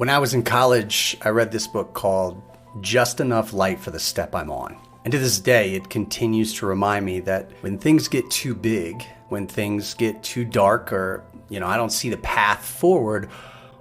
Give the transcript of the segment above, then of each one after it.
When I was in college, I read this book called Just Enough Light for the Step I'm On. And to this day, it continues to remind me that when things get too big, when things get too dark, or, I don't see the path forward,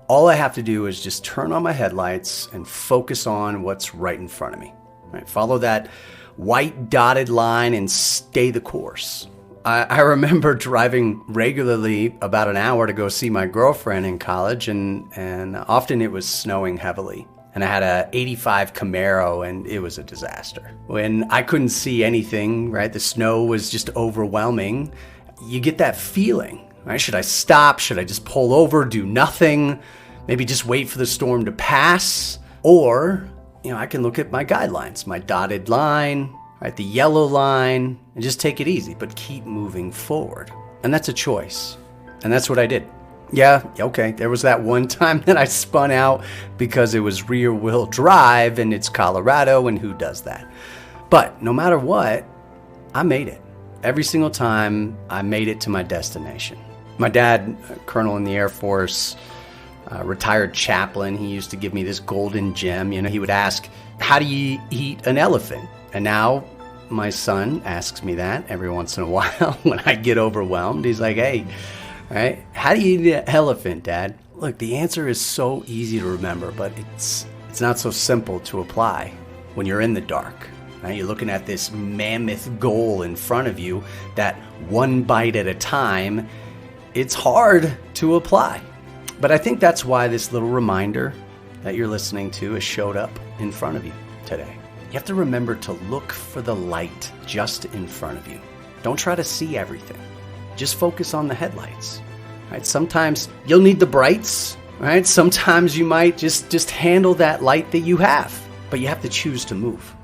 all I have to do is just turn on my headlights and focus on what's right in front of me. Right? Follow that white dotted line and stay the course. I remember driving regularly about an hour to go see my girlfriend in college, and often it was snowing heavily. And I had a 85 Camaro, and it was a disaster. When I couldn't see anything, right, the snow was just overwhelming, you get that feeling, right? Should I stop? Should I just pull over, do nothing? Maybe just wait for the storm to pass? Or, I can look at my guidelines, my dotted line, right, the yellow line, and just take it easy, but keep moving forward. And that's a choice. And that's what I did. Yeah, okay, there was that one time that I spun out because it was rear wheel drive and it's Colorado, and who does that? But no matter what, I made it. Every single time I made it to my destination. My dad, colonel in the Air Force, retired chaplain, he used to give me this golden gem. He would ask, how do you eat an elephant? And now my son asks me that every once in a while when I get overwhelmed. He's like, hey, right, how do you eat an elephant, Dad? Look, the answer is so easy to remember, but it's not so simple to apply when you're in the dark. Right? You're looking at this mammoth goal in front of you that one bite at a time, it's hard to apply. But I think that's why this little reminder that you're listening to has showed up in front of you today. You have to remember to look for the light just in front of you. Don't try to see everything. Just focus on the headlights. Right? Sometimes you'll need the brights, right? Sometimes you might just handle that light that you have, but you have to choose to move.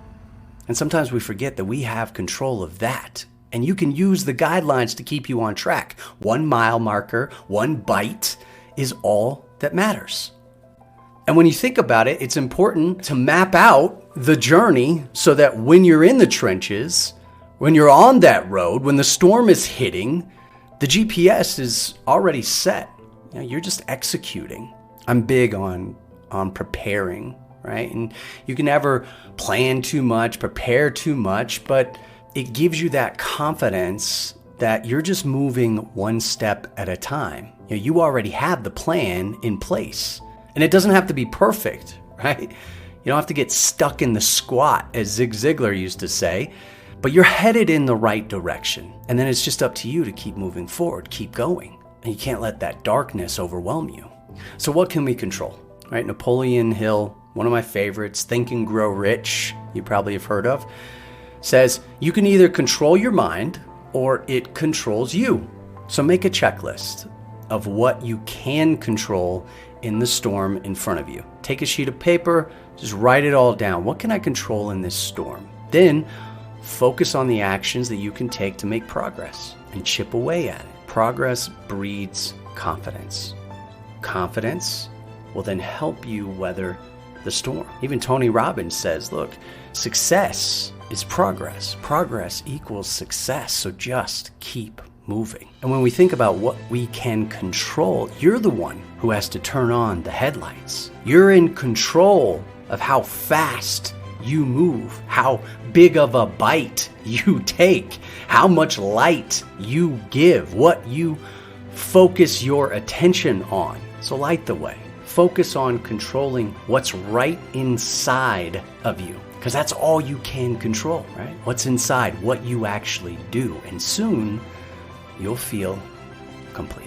And sometimes we forget that we have control of that. And you can use the guidelines to keep you on track. 1 mile marker, 1 bite is all that matters. And when you think about it, it's important to map out the journey so that when you're in the trenches, when you're on that road, when the storm is hitting, the GPS is already set. You're just executing. I'm big on preparing, right? And you can never plan too much, prepare too much, but it gives you that confidence that you're just moving one step at a time. You already have the plan in place. And it doesn't have to be perfect, right? You don't have to get stuck in the squat, as Zig Ziglar used to say, but you're headed in the right direction. And then it's just up to you to keep moving forward, keep going. And you can't let that darkness overwhelm you. So what can we control, right? Napoleon Hill, one of my favorites, Think and Grow Rich, you probably have heard of, says you can either control your mind or it controls you. So make a checklist of what you can control in the storm in front of you. Take a sheet of paper, just write it all down. What can I control in this storm? Then focus on the actions that you can take to make progress and chip away at it. Progress breeds confidence. Confidence will then help you weather the storm. Even Tony Robbins says, look, success is progress. Progress equals success. So just keep moving. And when we think about what we can control, you're the one who has to turn on the headlights. You're in control of how fast you move, how big of a bite you take, how much light you give, what you focus your attention on. So light the way. Focus on controlling what's right inside of you, because that's all you can control, right? What's inside, what you actually do. And soon you'll feel complete.